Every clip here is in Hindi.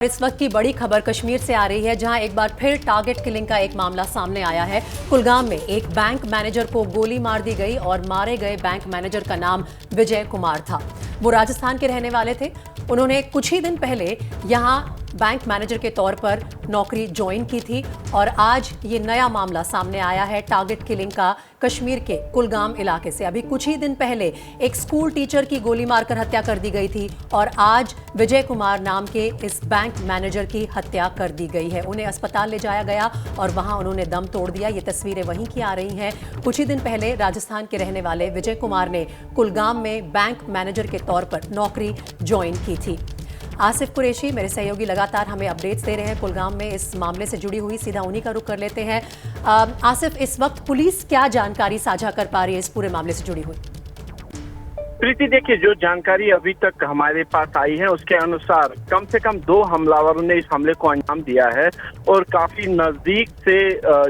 इस वक्त की बड़ी खबर कश्मीर से आ रही है, जहां एक बार फिर टारगेट किलिंग का एक मामला सामने आया है। कुलगाम में एक बैंक मैनेजर को गोली मार दी गई और मारे गए बैंक मैनेजर का नाम विजय कुमार था। वो राजस्थान के रहने वाले थे। उन्होंने कुछ ही दिन पहले यहां बैंक मैनेजर के तौर पर नौकरी ज्वाइन की थी और आज ये नया मामला सामने आया है टारगेट किलिंग का कश्मीर के कुलगाम इलाके से। अभी कुछ ही दिन पहले एक स्कूल टीचर की गोली मारकर हत्या कर दी गई थी और आज विजय कुमार नाम के इस बैंक मैनेजर की हत्या कर दी गई है। उन्हें अस्पताल ले जाया गया और वहां उन्होंने दम तोड़ दिया। ये तस्वीरें वहीं की आ रही हैं। कुछ ही दिन पहले राजस्थान के रहने वाले विजय कुमार ने कुलगाम में बैंक मैनेजर के तौर पर नौकरी ज्वाइन की थी। आसिफ कुरैशी मेरे सहयोगी लगातार हमें अपडेट्स दे रहे हैं कुलगाम में इस मामले से जुड़ी हुई। सीधा उन्हीं का रुख कर लेते हैं। आसिफ, इस वक्त पुलिस क्या जानकारी साझा कर पा रही है इस पूरे मामले से जुड़ी हुई? प्रीति, देखिए, जो जानकारी अभी तक हमारे पास आई है उसके अनुसार कम से कम 2 हमलावरों ने इस हमले को अंजाम दिया है और काफी नजदीक से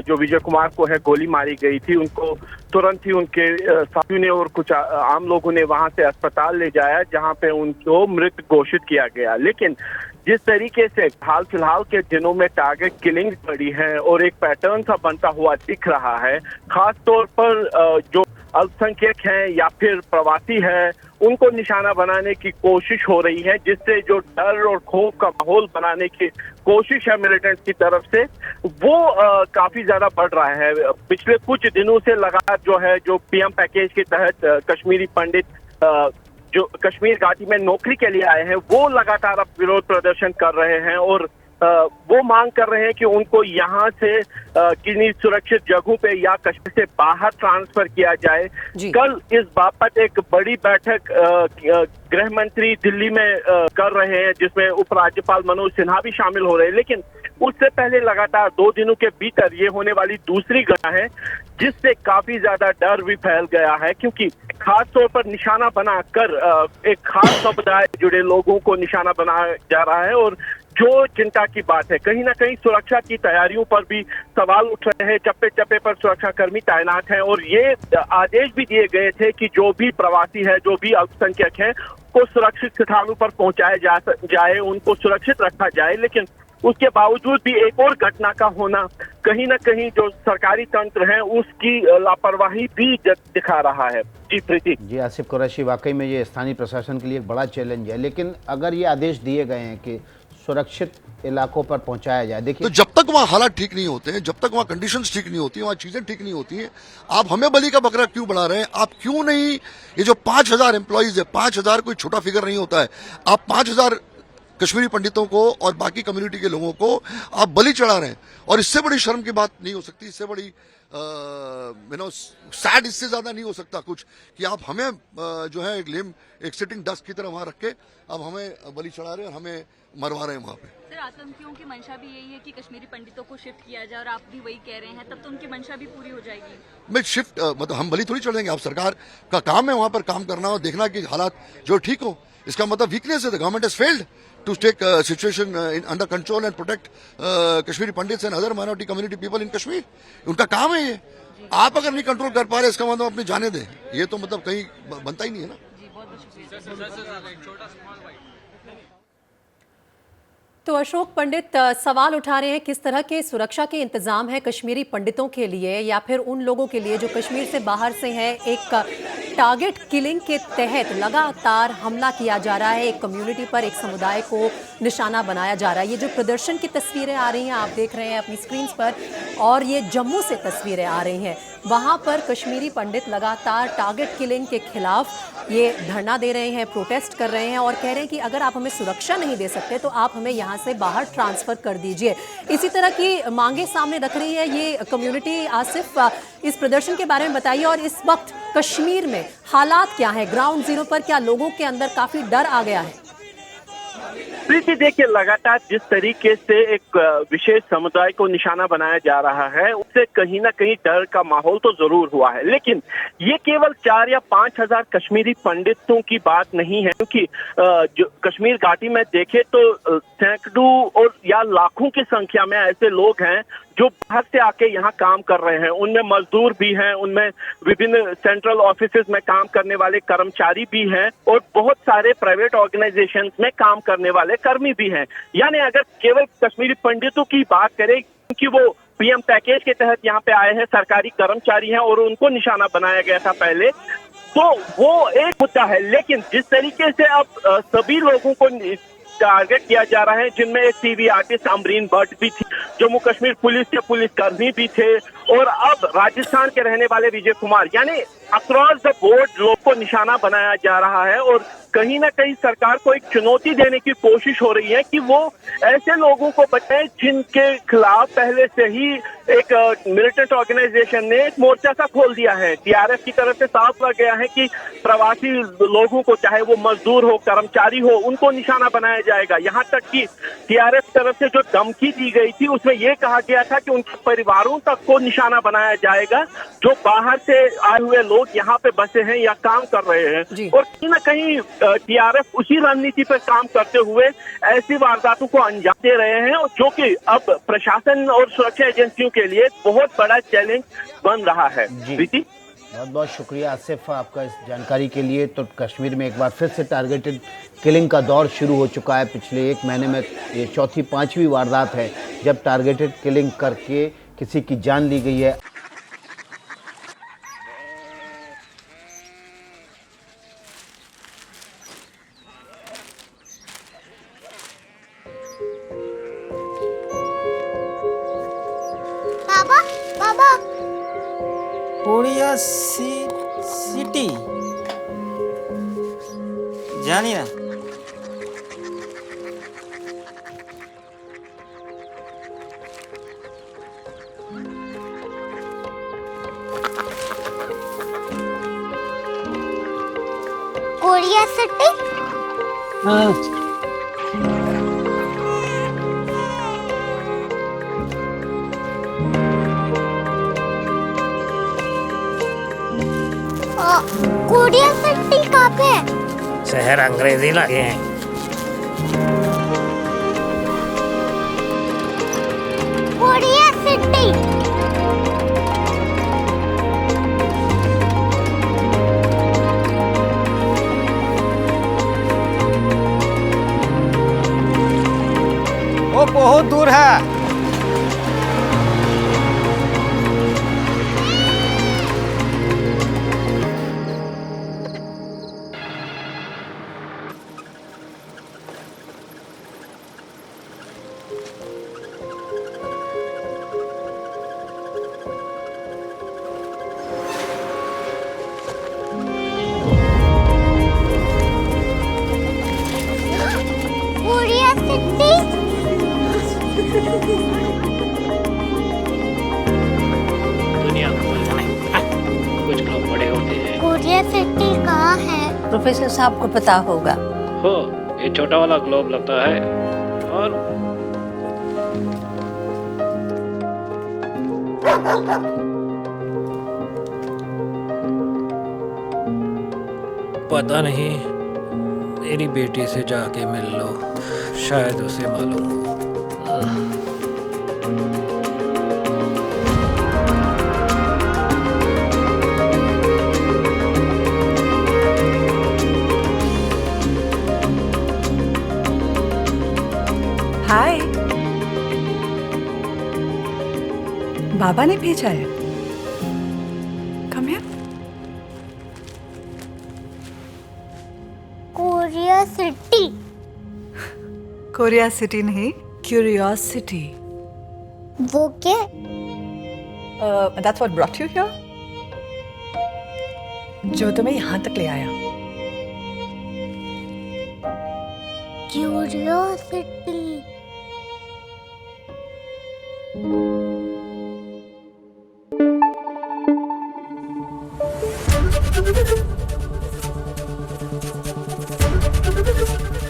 जो विजय कुमार को है गोली मारी गई थी, उनको तुरंत ही उनके साथियों ने और कुछ आम लोगों ने वहां से अस्पताल ले जाया, जहां पे उनको मृत घोषित किया गया। लेकिन जिस तरीके से हाल फिलहाल के दिनों में टारगेट किलिंग बढ़ी है और एक पैटर्न सा बनता हुआ दिख रहा है, खास तौर पर जो अल्पसंख्यक हैं या फिर प्रवासी है, उनको निशाना बनाने की कोशिश हो रही है, जिससे जो डर और खौफ का माहौल बनाने की कोशिश है मिलिटेंट्स की तरफ से, वो काफी ज्यादा बढ़ रहा है। पिछले कुछ दिनों से लगातार जो पीएम पैकेज के तहत कश्मीरी पंडित जो कश्मीर घाटी में नौकरी के लिए आए हैं, वो लगातार अब विरोध प्रदर्शन कर रहे हैं और वो मांग कर रहे हैं कि उनको यहाँ से किन्हीं सुरक्षित जगहों पे या कश्मीर से बाहर ट्रांसफर किया जाए। कल इस बाबत एक बड़ी बैठक गृह मंत्री दिल्ली में कर रहे हैं, जिसमें उपराज्यपाल मनोज सिन्हा भी शामिल हो रहे हैं। लेकिन उससे पहले लगातार 2 दिनों के भीतर ये होने वाली दूसरी घटना है, जिससे काफी ज्यादा डर भी फैल गया है, क्योंकि खास तौर पर निशाना बनाकर एक खास समुदाय जुड़े लोगों को निशाना बनाया जा रहा है। और जो चिंता की बात है, कहीं ना कहीं सुरक्षा की तैयारियों पर भी सवाल उठ रहे हैं। चप्पे चप्पे पर सुरक्षाकर्मी तैनात हैं और ये आदेश भी दिए गए थे कि जो भी प्रवासी है, जो भी अल्पसंख्यक है, को सुरक्षित स्थानों पर पहुंचाया जाए, उनको सुरक्षित रखा जाए। लेकिन उसके बावजूद भी एक और घटना का होना कहीं ना कहीं जो सरकारी तंत्र है उसकी लापरवाही भी दिखा रहा है। जी प्रीति। जी आसिफ कुरैशी, वाकई में ये स्थानीय प्रशासन के लिए एक बड़ा चैलेंज है। लेकिन अगर ये आदेश दिए गए हैं कि सुरक्षित इलाकों पर पहुंचाया जाए, देखिए, तो जब तक वहाँ हालात ठीक नहीं होते हैं, जब तक वहाँ कंडीशंस ठीक नहीं होती, वहाँ चीजें ठीक नहीं होती हैं, आप हमें बलि का बकरा क्यों बढ़ा रहे हैं? आप क्यों नहीं, ये जो 5000 एम्प्लॉइज है, 5000 कोई छोटा फिगर नहीं होता है। आप 5000 कश्मीरी पंडितों को और बाकी कम्युनिटी के लोगों को आप बलि चढ़ा रहे हैं और इससे बड़ी शर्म की बात नहीं हो सकती, इससे बड़ी सैड इससे ज्यादा नहीं हो सकता कुछ कि आप हमें जो है एक सिटिंग डस्ट की तरह वहां रख के अब हमें बलि चढ़ा रहे हैं और हमें मरवा रहे हैं वहां पे। सर, आतंकियों की मंशा भी यही है कि कश्मीरी पंडितों को शिफ्ट किया जाए और आप भी वही कह रहे हैं, तब तो उनकी मंशा भी पूरी हो जाएगी। मैं शिफ्ट मतलब हम बलि थोड़ी चढ़ देंगे। आप सरकार का काम है वहां पर काम करना और देखना कि हालात जो ठीक हो। इसका मतलब वीकनेस है, the government has failed to take situation under control and protect Kashmiri Pandits and other minority community people in Kashmir. उनका काम है ये। आप अगर नहीं कंट्रोल कर पा रहे, इसका मतलब अपनी जाने दें। ये तो मतलब कहीं बनता ही नहीं है ना। तो अशोक पंडित सवाल उठा रहे हैं, किस तरह के सुरक्षा के इंतजाम है कश्मीरी पंडितों के लिए या फिर उन लोगों के लिए जो कश्मीर से बाहर से हैं? एक टारगेट किलिंग के तहत लगातार हमला किया जा रहा है, एक कम्युनिटी पर, एक समुदाय को निशाना बनाया जा रहा है। ये जो प्रदर्शन की तस्वीरें आ रही हैं, आप देख रहे हैं अपनी स्क्रीन पर, और ये जम्मू से तस्वीरें आ रही हैं, वहां पर कश्मीरी पंडित लगातार टारगेट किलिंग के खिलाफ ये धरना दे रहे हैं, प्रोटेस्ट कर रहे हैं और कह रहे हैं कि अगर आप हमें सुरक्षा नहीं दे सकते तो आप हमें यहाँ से बाहर ट्रांसफर कर दीजिए। इसी तरह की मांगे सामने रख रही है ये कम्युनिटी। आसिफ, इस प्रदर्शन के बारे में बताइए और इस वक्त कश्मीर में हालात क्या है, ग्राउंड जीरो पर क्या लोगों के अंदर काफी डर आ गया है? प्रीति, देखिए, लगातार जिस तरीके से एक विशेष समुदाय को निशाना बनाया जा रहा है, उससे कहीं ना कहीं डर का माहौल तो जरूर हुआ है। लेकिन ये केवल 4 या 5 हजार कश्मीरी पंडितों की बात नहीं है, क्योंकि जो कश्मीर घाटी में देखे तो सैकड़ों और या लाखों की संख्या में ऐसे लोग हैं जो बाहर से आके यहाँ काम कर रहे हैं, उनमें मजदूर भी हैं, उनमें विभिन्न सेंट्रल ऑफिसेज में काम करने वाले कर्मचारी भी हैं और बहुत सारे प्राइवेट ऑर्गेनाइजेशंस में काम करने वाले कर्मी भी हैं। यानी अगर केवल कश्मीरी पंडितों की बात करें, क्योंकि वो पीएम पैकेज के तहत यहाँ पे आए हैं, सरकारी कर्मचारी हैं और उनको निशाना बनाया गया था पहले, तो वो एक मुद्दा है। लेकिन जिस तरीके से अब सभी लोगों को टारगेट किया जा रहा है, जिनमें एक टीवी आर्टिस्ट अमरीन भट्ट भी थी, जम्मू कश्मीर पुलिस के पुलिसकर्मी भी थे और अब राजस्थान के रहने वाले विजय कुमार, यानी अक्रॉस द बोर्ड लोग को निशाना बनाया जा रहा है और कहीं ना कहीं सरकार को एक चुनौती देने की कोशिश हो रही है कि वो ऐसे लोगों को बचाए जिनके खिलाफ पहले से ही एक मिलिटेंट ऑर्गेनाइजेशन ने एक मोर्चा सा खोल दिया है। टीआरएफ की तरफ से साफ लग गया है कि प्रवासी लोगों को, चाहे वो मजदूर हो, कर्मचारी हो, उनको निशाना बनाया जाएगा। यहाँ तक कि टीआरएफ की तरफ से जो धमकी दी गई थी उसमें यह कहा गया था कि उनके परिवारों तक को निशाना बनाया जाएगा जो बाहर से आए हुए लोग यहाँ पे बसे हैं या काम कर रहे हैं। और कहीं ना कहीं टीआरएफ उसी रणनीति पर काम करते हुए ऐसी वारदातों को अंजाम दे रहे हैं, जो कि अब प्रशासन और सुरक्षा एजेंसियों के लिए बहुत बड़ा चैलेंज बन रहा है। प्रीति, बहुत बहुत शुक्रिया आसिफ आपका इस जानकारी के लिए। तो कश्मीर में एक बार फिर से टारगेटेड किलिंग का दौर शुरू हो चुका है। पिछले एक महीने में ये चौथी पांचवी वारदात है जब टारगेटेड किलिंग करके किसी की जान ली गई है। कोरिया सिटी जानी ना, कोरिया सिटी। हाँ कोरिया सिटी कहाँ पे है? शहर अंग्रेजी लगे हैं। Korea city. वो बहुत दूर है। दुनिया कुछ लोग बड़े होते हैं। कोरिया सिटी कहाँ है? प्रोफेसर साहब को पता होगा। हो, ये छोटा वाला ग्लोब लगता है और पता नहीं, मेरी बेटी से जाके मिल लो, शायद उसे मालूम हो। हाय, बाबा ने भेजा है। Come here. Korea city. Korea city नहीं, क्यूरियोसिटी। वो क्या? That's what brought you here? जो तुम्हें यहाँ तक ले आया। क्यूरियोसिटी।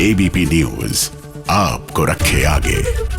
एबीपी न्यूज आपको रखे आगे।